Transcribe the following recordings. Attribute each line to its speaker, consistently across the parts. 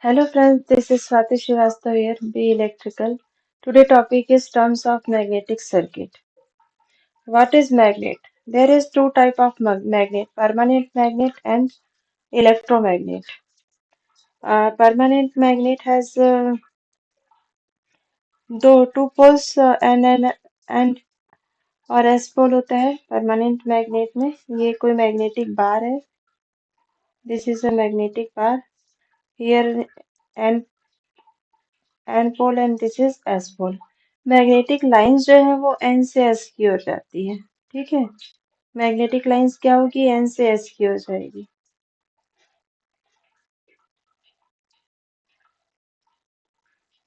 Speaker 1: Hello friends, this is Swati Srivastava here, B Electrical. Today topic is terms of magnetic circuit. What is magnet? There is two type of magnet, permanent magnet and electromagnet. Permanent magnet has दो two poles and और s पोल होता है permanent magnet में। ये कोई magnetic bar है। This is a magnetic bar here and N pole and this is S pole. Magnetic lines जो है वो एन से एस की ओर जाती है। ठीक है, मैग्नेटिक लाइंस क्या होगी, एन से एस की ओर जाएगी।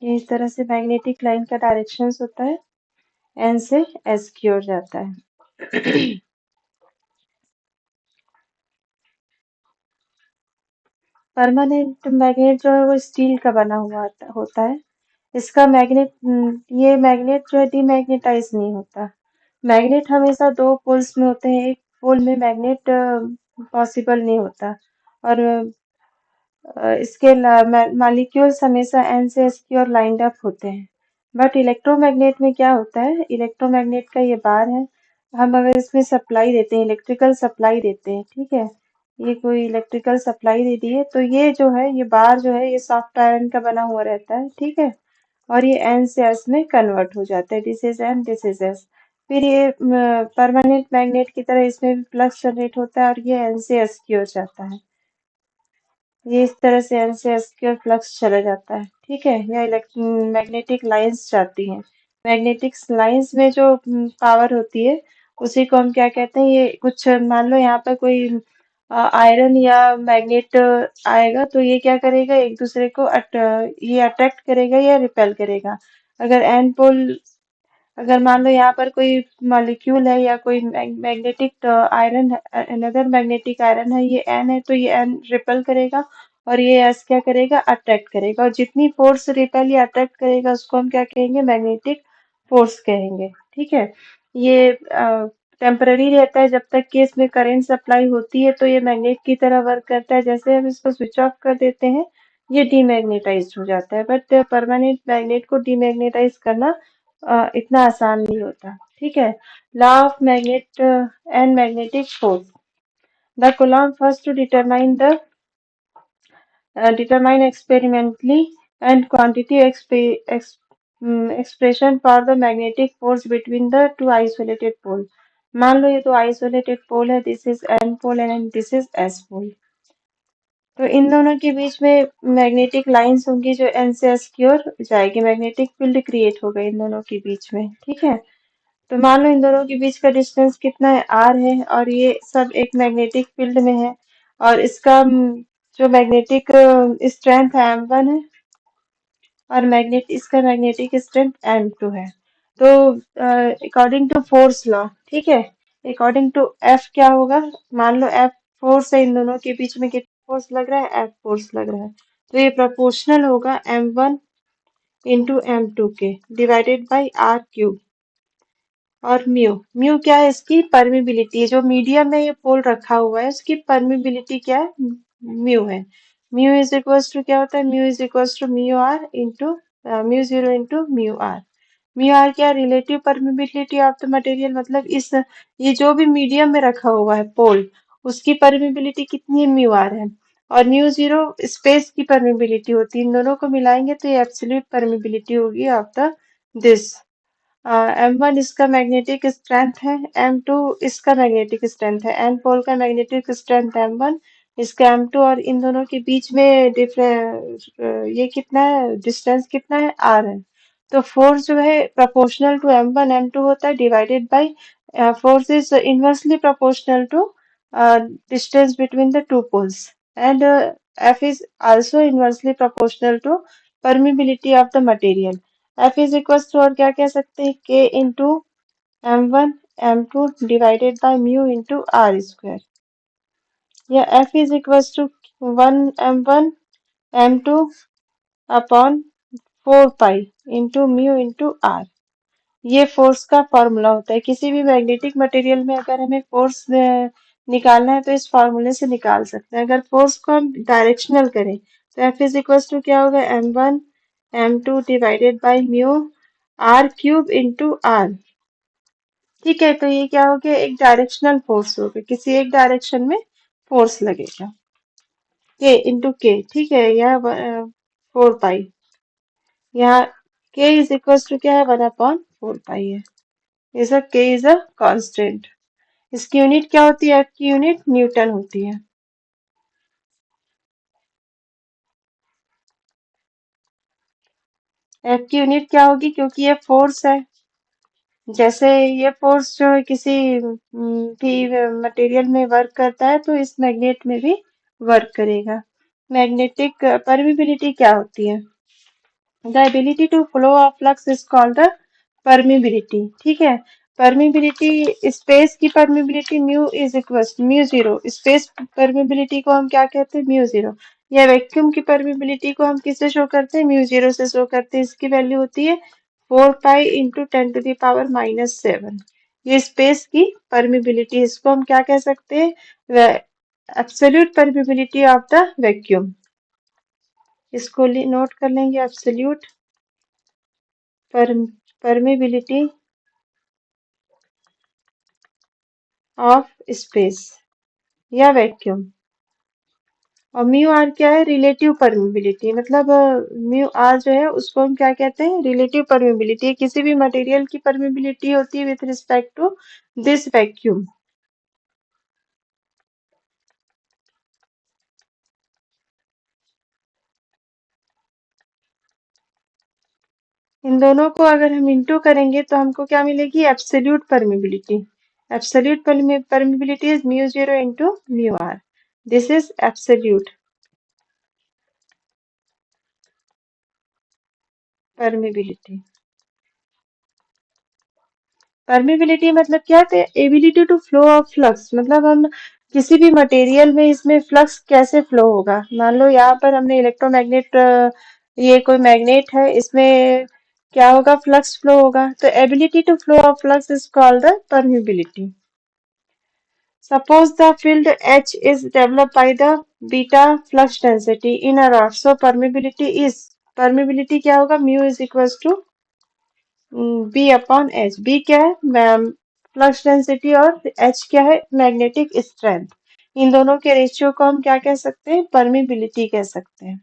Speaker 1: ये इस तरह से मैग्नेटिक लाइन का डायरेक्शंस होता है, एन से एस की ओर जाता है। परमानेंट मैग्नेट जो है वो स्टील का बना हुआ होता है। इसका मैग्नेट ये मैग्नेट जो है डीमैग्नेटाइज नहीं होता। मैग्नेट हमेशा दो पोल्स में होते हैं, एक पोल में मैग्नेट पॉसिबल नहीं होता। और इसके मॉलिक्यूल्स हमेशा एन से एस की ओर लाइंड अप होते हैं। बट इलेक्ट्रोमैग्नेट में क्या होता है, इलेक्ट्रोमैग्नेट का ये बार है। हम अगर इसमें सप्लाई देते हैं, इलेक्ट्रिकल सप्लाई देते हैं, ठीक है, ये कोई इलेक्ट्रिकल सप्लाई दे दी है तो ये जो है ये बार जो है ये सॉफ्ट आयरन का बना हुआ रहता है। ठीक है, और ये एन से एस में कन्वर्ट हो जाता है, this is N this is S. फिर ये परमानेंट मैग्नेट की तरह इसमें भी फ्लक्स जनरेट होता है और ये एन से एस की ओर जाता है। ये इस तरह से एन से एस की ओर फ्लक्स चला जाता है। ठीक है, या मैग्नेटिक लाइंस जाती हैं। मैग्नेटिक लाइंस में जो पावर होती है उसी को हम क्या कहते हैं, ये कुछ मान लो यहाँ पर कोई आयरन या मैग्नेट आएगा तो ये क्या करेगा, एक दूसरे को ये अट्रैक्ट करेगा या रिपेल करेगा। अगर एन पोल, अगर मान लो यहाँ पर कोई मॉलिक्यूल है या कोई magnetic iron, another magnetic iron है, ये एन है तो ये एन रिपेल करेगा और ये एस क्या करेगा, अट्रैक्ट करेगा। और जितनी फोर्स रिपेल या अट्रैक्ट करेगा उसको हम क्या कहेंगे, मैग्नेटिक फोर्स कहेंगे। ठीक है, ये टेम्पररी रहता है जब तक कि इसमें करंट सप्लाई होती है तो ये मैग्नेट की तरह वर्क करता है। जैसे हम इसको स्विच ऑफ कर देते हैं ये डीमैग्नेटाइज हो जाता है। बट परमानेंट मैग्नेट को डीमैग्नेटाइज करना इतना आसान नहीं होता। ठीक है, law of magnet and magnetic force. The Coulomb first to determine experimentally and quantity expression for the magnetic force between the two isolated pole। मान लो ये दो आइसोलेटेड पोल है, this is N pole and this is S pole. तो इन दोनों के बीच में मैग्नेटिक लाइंस होंगी जो एन से एस की ओर जाएगी। मैग्नेटिक फील्ड क्रिएट होगा इन दोनों के बीच में। ठीक है, तो मान लो इन दोनों के बीच का डिस्टेंस कितना है, आर है, और ये सब एक मैग्नेटिक फील्ड में है। और इसका जो मैग्नेटिक स्ट्रेंथ है M1 है और मैग्नेट इसका मैग्नेटिक स्ट्रेंथ M2 है। तो अकॉर्डिंग टू फोर्स लॉ, ठीक है, अकॉर्डिंग टू F क्या होगा, मान लो F फोर्स है, इन दोनों के बीच में कितना फोर्स लग रहा है, F फोर्स लग रहा है। तो ये प्रोपोर्शनल होगा M1 इंटू M2 के डिवाइडेड बाई आर क्यूब। और म्यू, म्यू क्या है, इसकी परमिबिलिटी। जो मीडियम में ये पोल रखा हुआ है उसकी परमिबिलिटी क्या है, म्यू है। म्यू इज इक्वल्स टू क्या होता है, mu is equals to mu R into mu zero into mu R. Mu R क्या, relative permeability of the material, मतलब इस ये जो भी मीडियम में रखा हुआ है पोल उसकी परमिबिलिटी कितनी है, म्यू आर है। और म्यू जीरो स्पेस की परमिबिलिटी होती है। इन दोनों को मिलाएंगे तो ये एब्सोल्यूट परमिबिलिटी होगी ऑफ द दिस। M1 इसका मैग्नेटिक स्ट्रेंथ है, M2 इसका मैग्नेटिक स्ट्रेंथ है। एन पोल का मैग्नेटिक स्ट्रेंथ M1, इसका M2, और इन दोनों के बीच में ये कितना है, डिस्टेंस कितना है, R है। तो फोर्स जो है प्रोपोर्शनल टू M1 M2 होता है divided by force is inversely proportional to distance between the two poles and F is also inversely proportional to permeability of the material। F is equal to, और क्या कह सकते हैं, K into M1 M2 divided by mu into R square. या F is equal to 1 M1 M2 upon 4 pi into mu into R. ये force का formula होता है। किसी भी मैग्नेटिक मटेरियल में अगर हमें फोर्स निकालना है तो इस फॉर्मूले से निकाल सकते हैं। अगर फोर्स को हम डायरेक्शनल करें तो F इज इक्वल टू क्या होगा, m1 m2 divided by mu R cube into R. ठीक है, तो ये क्या हो गया, एक डायरेक्शनल फोर्स हो गया, किसी एक डायरेक्शन में फोर्स लगेगा, के इंटू के। ठीक है, यह 4 पाई, यहाँ के इज इक्वल टू क्या है, 1/4 पाई है। इज अ के इज अ कांस्टेंट। इसकी यूनिट क्या होती है, एफ की यूनिट न्यूटन होती है। एफ की यूनिट क्या होगी, क्योंकि ये फोर्स है, जैसे ये फोर्स जो है किसी भी मटेरियल में वर्क करता है, तो इस मैग्नेट में भी वर्क करेगा। मैग्नेटिक परमिबिलिटी क्या होती है, the ability to flow of flux is called the permeability. ठीक है, परमिबिलिटी, स्पेस की permeability mu is equal mu zero, space permeability को हम क्या कहते हैं, म्यू जीरो। या वैक्यूम की परमिबिलिटी को हम किससे शो करते हैं, म्यू जीरो से शो करते हैं। इसकी वैल्यू होती है 4 पाई × 10⁻⁷। ये स्पेस की परमिबिलिटी, इसको हम क्या कह सकते हैं, absolute permeability of the vacuum. इसको नोट कर लेंगे, एब्सोल्यूट परमिबिलिटी ऑफ स्पेस या वैक्यूम। और म्यू आर क्या है, रिलेटिव परमिबिलिटी, मतलब म्यू आर जो है उसको हम क्या कहते हैं, रिलेटिव परमिबिलिटी। किसी भी मटेरियल की परमिबिलिटी होती है with respect to this vacuum. इन दोनों को अगर हम इंटू करेंगे तो हमको क्या मिलेगी, absolute permeability. Absolute permeability is mu zero into mu R. This is absolute permeability. Permeability मतलब क्या है, ability to flow of flux, मतलब हम किसी भी मटेरियल में इसमें फ्लक्स कैसे फ्लो होगा। मान लो यहाँ पर हमने इलेक्ट्रोमैग्नेट, ये कोई मैग्नेट है, इसमें क्या होगा, फ्लक्स फ्लो होगा। तो ability to flow of flux is called the permeability. Suppose the field H is developed by the beta flux density in a rod. So permeability क्या होगा, mu is equals to B upon H. B क्या है, flux density, और H क्या है, magnetic strength. इन दोनों के ratio को हम क्या कह सकते हैं, परमिबिलिटी कह सकते हैं।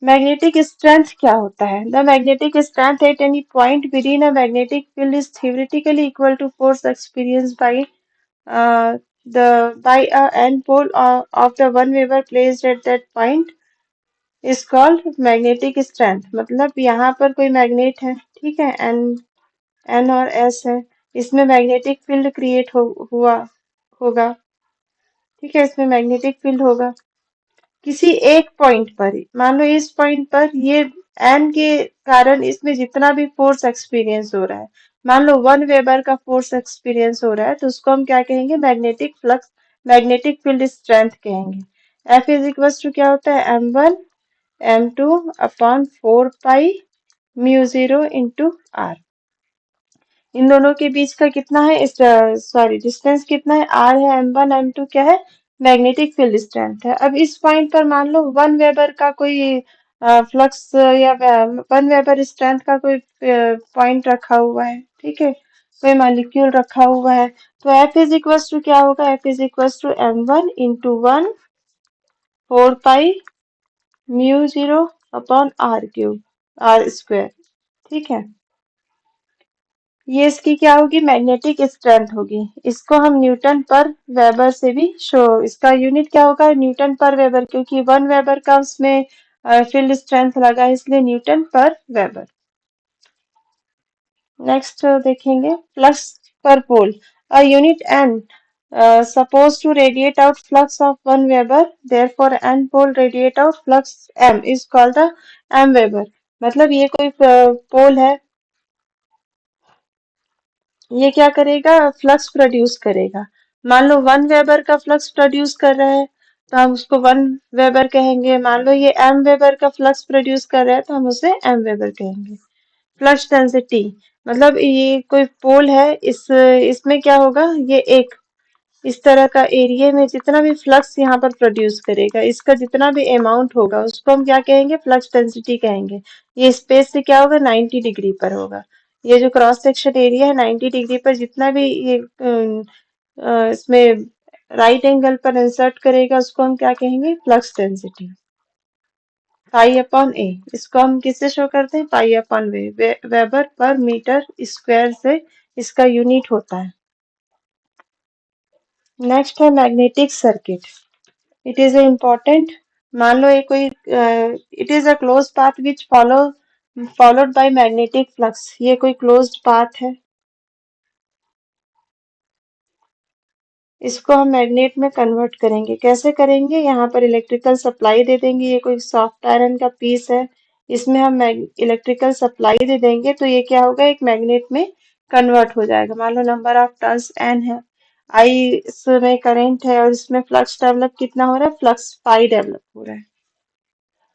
Speaker 1: मैग्नेटिक स्ट्रेंथ क्या होता है, the magnetic strength at any point with in a magnetic field is theoretically equal to force experienced by the by a end pole of the one Weber placed at that point is called magnetic strength। मतलब यहाँ पर कोई magnet है, ठीक है, N और S है, इसमें मैग्नेटिक फील्ड क्रिएट हुआ होगा। ठीक है, इसमें मैग्नेटिक फील्ड होगा किसी एक पॉइंट पर ही। मान लो इस पॉइंट पर ये एन के कारण इसमें जितना भी फोर्स एक्सपीरियंस हो रहा है, मान लो 1 वेबर का फोर्स एक्सपीरियंस हो रहा है, तो उसको हम क्या कहेंगे, magnetic flux, magnetic field strength कहेंगे। एफ इज इक्वल टू क्या होता है, m1 m2/4 pi mu zero into R. इन दोनों के बीच का कितना है, इस सॉरी डिस्टेंस कितना है, आर है, m1 m2 क्या है, मैग्नेटिक फील्ड स्ट्रेंथ है। अब इस पॉइंट पर मान लो 1 वेबर का कोई फ्लक्स या 1 वेबर स्ट्रेंथ का कोई पॉइंट रखा हुआ है, ठीक है, कोई मॉलिक्यूल रखा हुआ है। तो एफ इज इक्वल टू क्या होगा, F is equal to m1 × 1/4 pi mu zero upon R cube, R square. ठीक है, ये इसकी क्या होगी, मैग्नेटिक स्ट्रेंथ होगी। इसको हम न्यूटन पर वेबर से भी शो, इसका यूनिट क्या होगा, न्यूटन पर वेबर, क्योंकि 1 वेबर का उसमें फील्ड स्ट्रेंथ लगा है, इसलिए न्यूटन पर वेबर। नेक्स्ट देखेंगे, flux per pole, a unit N supposed to radiate out flux of 1 Weber, therefore n pole radiate out flux m is called the m Weber। मतलब ये कोई पोल है, ये क्या करेगा, फ्लक्स प्रोड्यूस करेगा। मान लो 1 वेबर का फ्लक्स प्रोड्यूस कर रहा है, तो हम उसको 1 वेबर कहेंगे। मान लो ये m वेबर का फ्लक्स प्रोड्यूस कर रहा है, तो हम उसे m वेबर कहेंगे। फ्लक्स डेंसिटी, मतलब ये कोई पोल है, इसमें क्या होगा, ये एक इस तरह का एरिया में जितना भी फ्लक्स यहाँ पर प्रोड्यूस करेगा, इसका जितना भी अमाउंट होगा उसको हम क्या कहेंगे, फ्लक्स डेंसिटी कहेंगे। ये स्पेस से क्या होगा, 90 डिग्री पर होगा। ये जो क्रॉस सेक्शन एरिया है 90 डिग्री पर जितना भी ये इसमें राइट एंगल पर इंसर्ट करेगा उसको हम क्या कहेंगे, flux density. Phi upon A, इसको हम किससे शो करते हैं, पाई अपॉन वेबर पर मीटर स्क्वायर से इसका यूनिट होता है। नेक्स्ट है magnetic circuit. It is a important, मान लो ये कोई it is a close path which followed by magnetic flux. ये कोई क्लोज्ड पाथ है, इसको हम मैग्नेट में कन्वर्ट करेंगे। कैसे करेंगे, यहाँ पर इलेक्ट्रिकल सप्लाई दे देंगे। ये कोई सॉफ्ट आयरन का पीस है, इसमें हम इलेक्ट्रिकल सप्लाई दे देंगे तो ये क्या होगा, एक मैग्नेट में कन्वर्ट हो जाएगा। मान लो नंबर ऑफ टर्न्स एन है, आई इसमें करंट है और इसमें फ्लक्स डेवलप कितना हो रहा है, फ्लक्स पाई डेवलप हो रहा है।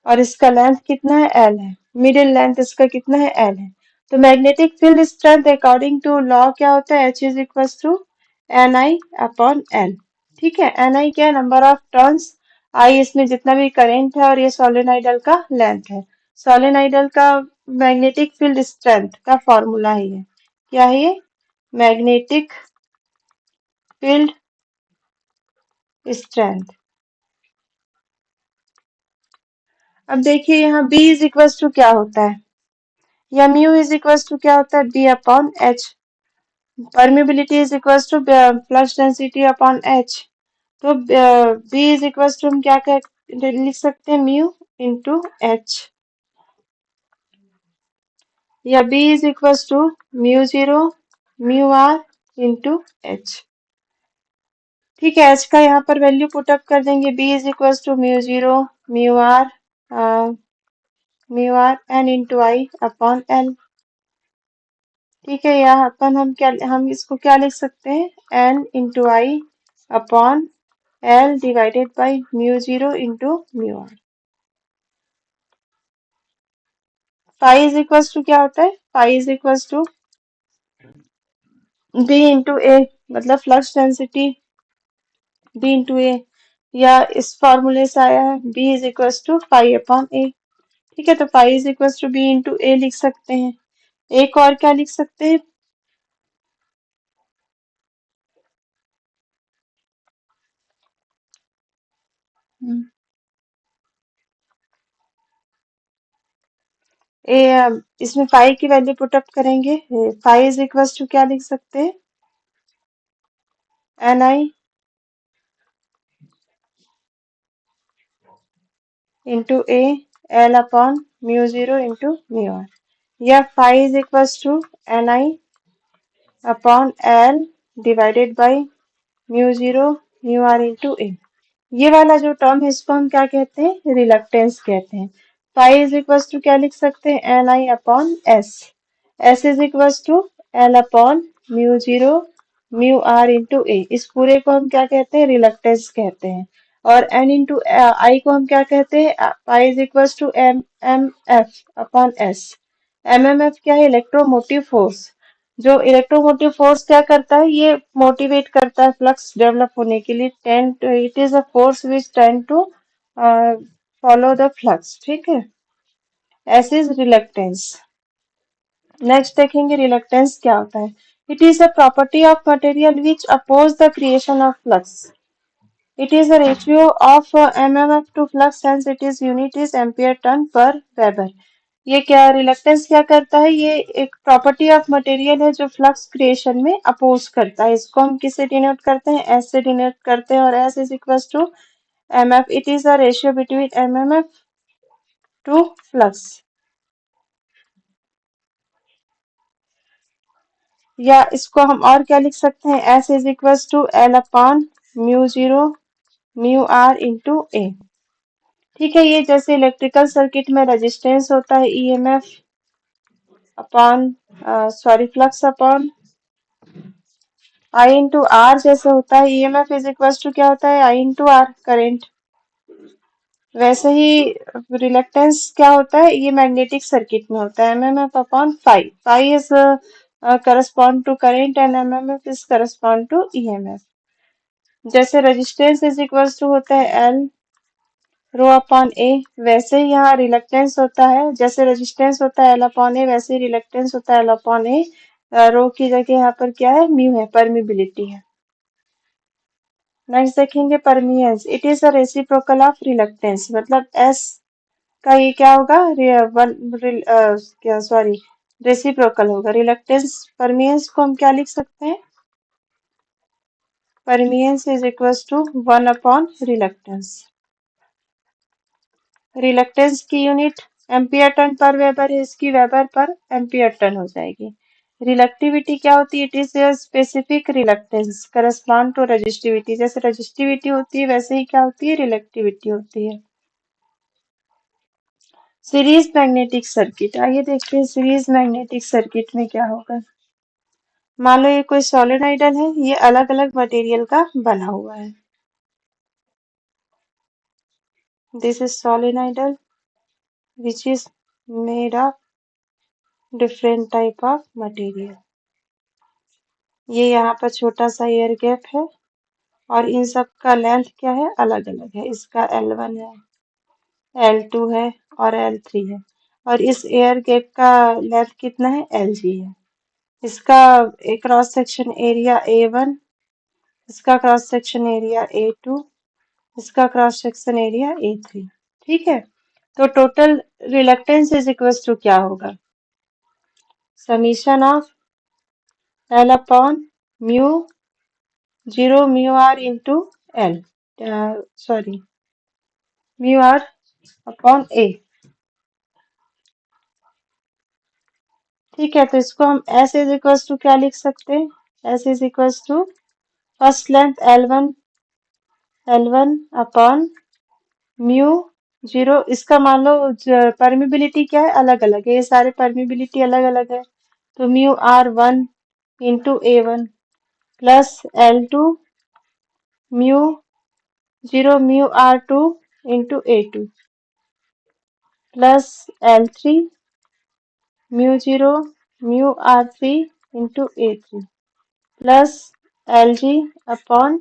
Speaker 1: और इसका लेंथ कितना है, एल है। मिडिल लेंथ इसका कितना है, एल है। तो magnetic field strength according to law क्या होता है, H is equal to N I upon L. ठीक है, एन आई क्या है, नंबर ऑफ टर्न्स, आई इसमें जितना भी करंट है और ये सोलेनोइडल का लेंथ है। सोलेनोइडल का मैग्नेटिक फील्ड स्ट्रेंथ का फॉर्मूला है ये, क्या है ये, मैग्नेटिक फील्ड स्ट्रेंथ। अब देखिए यहाँ B इज इक्वल टू क्या होता है, या म्यू इज इक्वल टू क्या होता है, B upon H. Permeability is equal to flux density upon H. तो बी इज इक्वल टू हम क्या लिख सकते हैं, म्यू इंटू एच, या B is equal to mu zero mu R into H. ठीक है, एच का यहाँ पर वैल्यू पुट अप कर देंगे, B is equal to mu zero mu R N into I upon L. ठीक है, यहाँ अपन हम इसको क्या लिख सकते हैं, N into I upon L divided by mu zero into mu R. Phi is equal to क्या होता है, phi is equal to B into A, मतलब flux density B into A, या इस फॉर्मूले से आया है B is equal to phi upon A. ठीक है, तो phi is equal to B into A लिख सकते हैं। एक और क्या लिख सकते हैं, ए इसमें फाई की वैल्यू पुट अप करेंगे, फाई इज इक्वल टू क्या लिख सकते हैं, N I into A L upon mu zero into mu R, या phi is equal to N I upon L divided by mu zero mu R into A. ये वाला जो term है इसको हम क्या कहते हैं, रिलक्टेंस कहते हैं। फाई इज इक्वल टू क्या लिख सकते हैं, N I upon S, S is equal to L upon mu zero mu R into A. इस पूरे को हम क्या कहते हैं, रिलक्टेंस कहते हैं। और एन इंटू आई को हम क्या कहते हैं, phi is equal to M M F upon S. M M F क्या है, इलेक्ट्रोमोटिव फोर्स। जो इलेक्ट्रोमोटिव फोर्स क्या करता है, ये मोटिवेट करता है फ्लक्स डेवलप होने के लिए। Then it is a force which tend to follow the flux. ठीक है, एस इज रिलक्टेंस। नेक्स्ट देखेंगे रिलक्टेंस क्या होता है। It is a property of material which oppose the creation of flux. It is a ratio of mmf to flux, hence it is unit is ampere turn per Weber। ये क्या reluctance क्या करता है, ये एक प्रॉपर्टी ऑफ मटेरियल है जो flux creation में अपोज करता है। इसको हम किससे डिनोट करते हैं, एस से डिनोट करते हैं, और S is equal to M F. It is a ratio between M M F to flux. या इसको हम और क्या लिख सकते हैं, S is equal to L upon mu zero mu R into A. ठीक है, ये जैसे इलेक्ट्रिकल सर्किट में रेजिस्टेंस होता है EMF upon sorry flux upon I into R, जैसे होता है ईएमएफ इज इक्वल टू क्या होता है, आई इंटू आर करंट। वैसे ही रिलक्टेंस क्या होता है, ये मैग्नेटिक सर्किट में होता है, MMF upon phi. Phi is correspond to current and MMF is correspond to EMF. जैसे रेजिस्टेंस इज इक्वल्स टू होता है एल रो अपॉन ए, वैसे ही यहाँ रिलक्टेंस होता है, जैसे रेजिस्टेंस होता है एल अपॉन ए, वैसे ही रिलक्टेंस होता है एल अपॉन ए। रो की जगह यहाँ पर क्या है, म्यू है, परमिबिलिटी है। नेक्स्ट देखेंगे permeance, it is a reciprocal of reluctance, मतलब एस का ये क्या होगा, क्या सॉरी, रेसिप्रोकल होगा। रिलक्टेंस परमियंस को हम क्या लिख सकते हैं, permeance is equals to 1 upon reluctance. Reluctance की unit ampere turn per weber है, इसकी वेबर पर एम्पियर टन हो जाएगी। रिलक्टिविटी क्या होती है, it is specific reluctance correspond to resistivity, जैसे रजिस्टिविटी होती है वैसे ही क्या होती है, रिलक्टिविटी होती है। सीरीज मैग्नेटिक सर्किट, आइए देखते हैं सीरीज मैग्नेटिक सर्किट में क्या होगा। मान लो ये कोई सोलेनोइडल है, ये अलग अलग मटेरियल का बना हुआ है। This is solenoidal which is made of different type of material. ये यहाँ पर छोटा सा एयर गैप है और इन सब का लेंथ क्या है, अलग अलग है। इसका L1 है, L2 है और L3 है, और इस एयर गैप का लेंथ कितना है, Lg है। इसका क्रॉस सेक्शन एरिया A1, इसका क्रॉस सेक्शन एरिया A2, इसका क्रॉस सेक्शन एरिया A3। ठीक है, तो total reluctance is equal to क्या होगा, summation of L upon mu 0 mu R into L, sorry mu R upon A. ठीक है, तो इसको हम एस इज इक्वल टू क्या लिख सकते हैं, S is equal to first length L one upon mu 0, इसका मान लो परमिबिलिटी क्या है, अलग अलग है, ये सारे परमिबिलिटी अलग अलग है, तो mu R1 into A1 plus L2 mu 0 mu R2 into A2 plus L3 mu 0 mu R3 into A3 plus Lg upon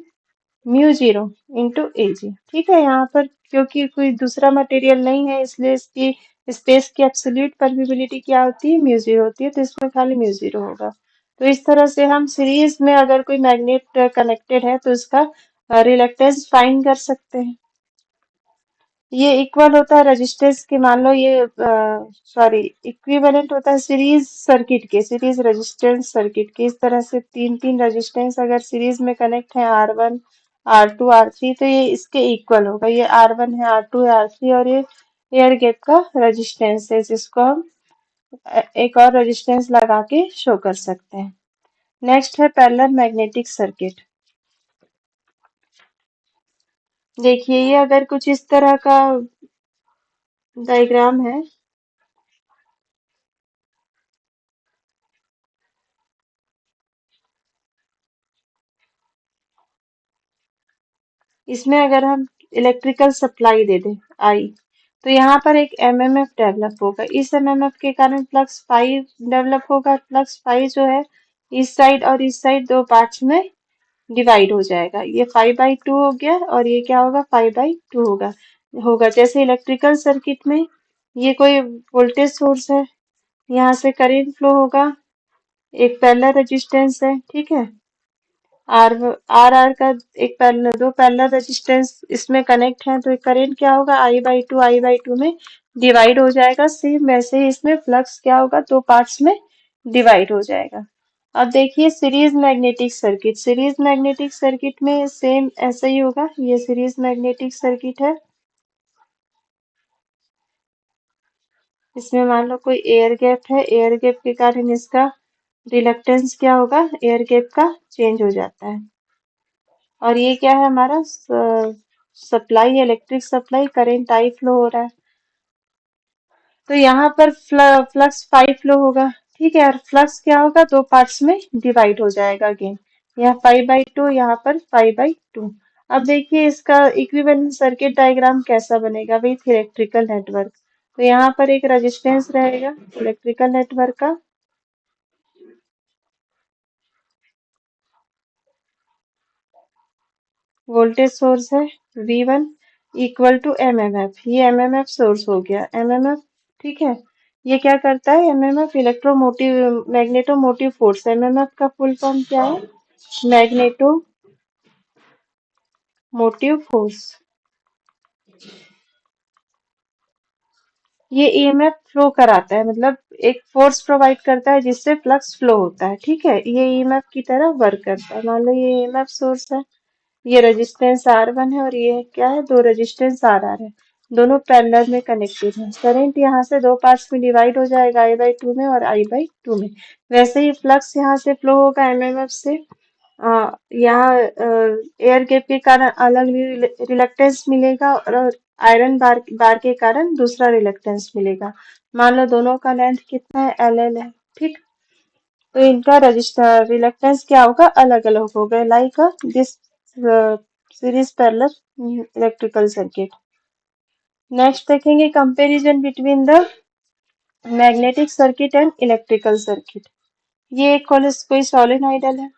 Speaker 1: mu 0 into Ag। ठीक है, यहाँ पर क्योंकि कोई दूसरा मटेरियल नहीं है इसलिए इसकी स्पेस की एब्सोल्यूट परमिबिलिटी क्या होती है, म्यू 0 होती है, तो इसमें खाली म्यू 0 होगा। तो इस तरह से हम सीरीज में अगर कोई मैग्नेट कनेक्टेड है तो इसका रिलक्टेंस फाइंड कर सकते हैं। ये इक्वल होता है रेजिस्टेंस के, मान लो ये सॉरी इक्विवेलेंट होता है सीरीज सर्किट के, सीरीज रेजिस्टेंस सर्किट के। इस तरह से तीन तीन रेजिस्टेंस अगर सीरीज में कनेक्ट है, R1 R2 R3, तो ये इसके इक्वल होगा। ये R1 है, R2 है, R3, और ये एयर गैप का रेजिस्टेंस है, जिसको हम एक और रेजिस्टेंस लगा के शो कर सकते हैं। नेक्स्ट है पैरेलल मैग्नेटिक सर्किट। देखिए ये अगर कुछ इस तरह का डायग्राम है, इसमें अगर हम इलेक्ट्रिकल सप्लाई दे दें आई, तो यहाँ पर एक एमएमएफ डेवलप होगा। इस एमएमएफ के कारण फ्लक्स फाई डेवलप होगा। फ्लक्स फाई जो है इस साइड और इस साइड दो पार्ट्स में डिवाइड हो जाएगा। ये 5/2 हो गया और ये क्या होगा, 5/2 होगा। जैसे इलेक्ट्रिकल सर्किट में ये कोई वोल्टेज सोर्स है, यहाँ से करंट फ्लो होगा, एक पैरेलल रेजिस्टेंस है, ठीक है, आर आर आर का एक पैरेलल, दो पैरेलल रेजिस्टेंस इसमें कनेक्ट है, तो करंट क्या होगा, I/2 में डिवाइड हो जाएगा। सेम वैसे ही इसमें फ्लक्स क्या होगा, दो पार्ट्स में डिवाइड हो जाएगा। अब देखिए series magnetic circuit, series magnetic circuit में सेम ऐसा ही होगा। ये सीरीज मैग्नेटिक सर्किट है, इसमें मान लो कोई एयर गैप है, एयर गैप के कारण इसका रिलक्टेंस क्या होगा, एयर गैप का चेंज हो जाता है। और ये क्या है हमारा supply, electric supply, current I flow हो रहा है। तो यहाँ पर फ्लक्स फाई फ्लो होगा, ठीक है, और फ्लक्स क्या होगा, दो पार्ट्स में डिवाइड हो जाएगा अगेन, यहाँ 5/2, यहाँ पर 5/2। अब देखिए इसका इक्विवेलेंट सर्किट डायग्राम कैसा बनेगा विथ इलेक्ट्रिकल नेटवर्क। तो यहाँ पर एक रेजिस्टेंस रहेगा इलेक्ट्रिकल नेटवर्क का, वोल्टेज सोर्स है V1 इक्वल टू MMF। ये MMF सोर्स हो गया MMF। ठीक है, ये क्या करता है MMF? Electromotive magnetomotive force. MMF का फुल फॉर्म क्या है? Magnetomotive force. ये ईएमएफ फ्लो कराता है, मतलब एक फोर्स प्रोवाइड करता है जिससे फ्लक्स फ्लो होता है। ठीक है, ये ईएमएफ की तरह वर्क करता है। मान लो ये ईएमएफ सोर्स है, ये रेजिस्टेंस R1 है और ये क्या है? दो रेजिस्टेंस RR है, दोनों पैरेलल में कनेक्टेड हैं। करंट यहाँ से दो पार्ट्स में डिवाइड हो जाएगा, I/2 में और I/2 में। वैसे ही फ्लक्स यहाँ से फ्लो होगा एमएमएफ से। यहाँ एयर गैप के कारण अलग रिलक्टेंस मिलेगा और आयरन बार के कारण दूसरा रिलक्टेंस मिलेगा। मान लो दोनों का लेंथ कितना है? LL है। ठीक, तो इनका रजिस्टर रिलक्टेंस क्या होगा? अलग अलग होगा, like this series parallel electrical circuit. Next देखेंगे comparison between the magnetic circuit and electrical circuit. ये एक कोई सोलेनोइडल है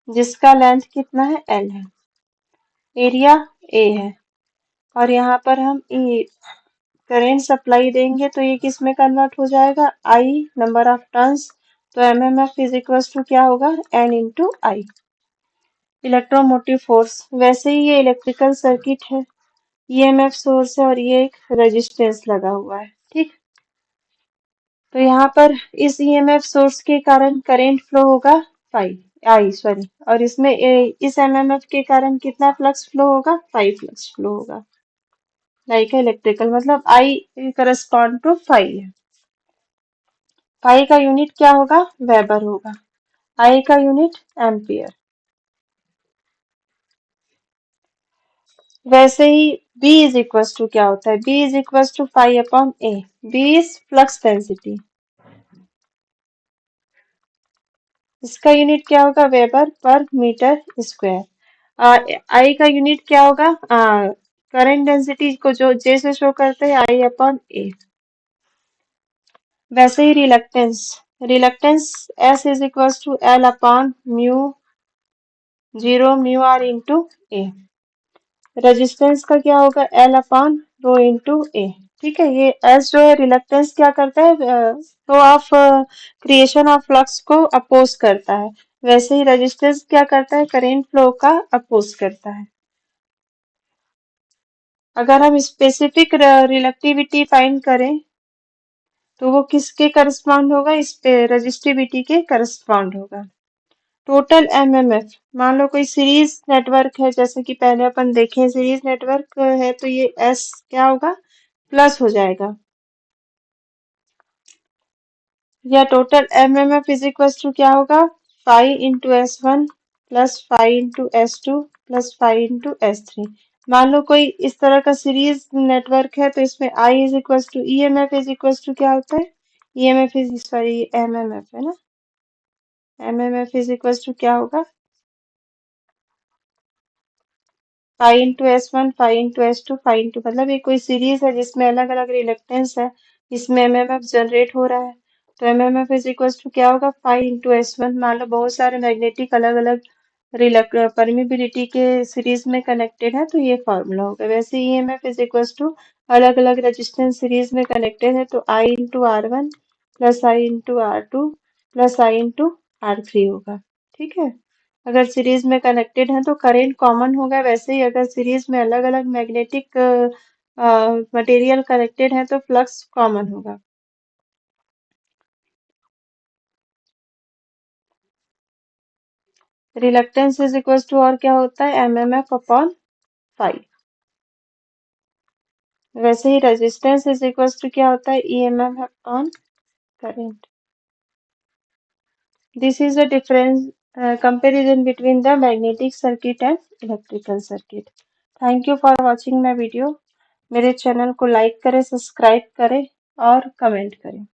Speaker 1: जिसका लेंथ कितना है? L है, एरिया A है, और यहाँ पर हम करंट सप्लाई देंगे तो ये किस में कन्वर्ट हो जाएगा? I, number of turns. तो MMF इज इक्वल टू क्या होगा? N into I। Electromotive force. वैसे ही ये इलेक्ट्रिकल सर्किट है, EMF सोर्स है और ये एक रेजिस्टेंस लगा हुआ है। ठीक, तो यहाँ पर इस EMF सोर्स के कारण करंट फ्लो होगा I सॉरी, और इसमें इस MMF के कारण कितना फ्लक्स फ्लो होगा? फ्लक्स फ्लो होगा। लाइक इलेक्ट्रिकल मतलब I करस्पॉन्ड टू है। का यूनिट क्या होगा? वेबर होगा। I का यूनिट एम्पियर। वैसे ही B इज इक्वल टू क्या होता है? B is equal to upon A। B is flux density, इसका यूनिट क्या होगा? वेबर पर मीटर स्क्वायर। I का यूनिट क्या होगा? करंट डेंसिटी को जो J से शो करते हैं, I अपॉन A। वैसे ही reluctance, S is equal to L upon mu 0 mu R into A। Resistance का क्या होगा? L upon rho into A। ठीक है, ये S जो है रिलक्टेंस क्या करता है? Flow of creation of flux को अपोज करता है। वैसे ही रेजिस्टेंस क्या करता है? करेंट फ्लो का अपोज करता है। अगर हम स्पेसिफिक रिलक्टिविटी फाइंड करें तो वो किसके करस्पॉन्ड होगा? इस पे रेजिस्टिविटी के करस्पॉन्ड होगा। टोटल MMF, मान लो कोई सीरीज नेटवर्क है, जैसे कि पहले अपन देखें सीरीज नेटवर्क है तो ये S क्या होगा? प्लस हो जाएगा, या total MMF is equal to क्या होगा? 5 into S1 plus 5 into S2 plus 5 into S3। मान लो कोई इस तरह का सीरीज नेटवर्क है तो इसमें I is equal to EMF is equal to क्या होता है? EMF इज सॉरी MMF है ना, MMF इज इक्वल टू क्या होगा? 5 into S1 5 into S2 5 into, मतलब ये कोई सीरीज है जिसमें अलग अलग रिलक्टेंस है, इसमें MMF जनरेट हो रहा है। तो MMF इज इक्वल टू क्या होगा? 5 इंटू S1। मान लो बहुत सारे मैग्नेटिक अलग अलग परमिबिलिटी के सीरीज में कनेक्टेड है तो ये फॉर्मूला होगा। वैसे EMF इज इक्वल टू अलग अलग रेजिस्टेंस सीरीज में कनेक्टेड है तो I into R1 plus I into R2 plus I into R3 होगा। ठीक है, अगर सीरीज में कनेक्टेड है तो करंट कॉमन होगा। वैसे ही अगर सीरीज में अलग अलग मैग्नेटिक मटेरियल कनेक्टेड है तो फ्लक्स कॉमन होगा। रिलक्टेंस इज इक्वल टू और क्या होता है? MMF upon 5। वैसे ही रेजिस्टेंस इज इक्वल टू क्या होता है? EMF upon current. This is the difference comparison between the magnetic circuit and electrical circuit. Thank you for watching my video. मेरे channel को लाइक करें, सब्सक्राइब करें और कमेंट करें।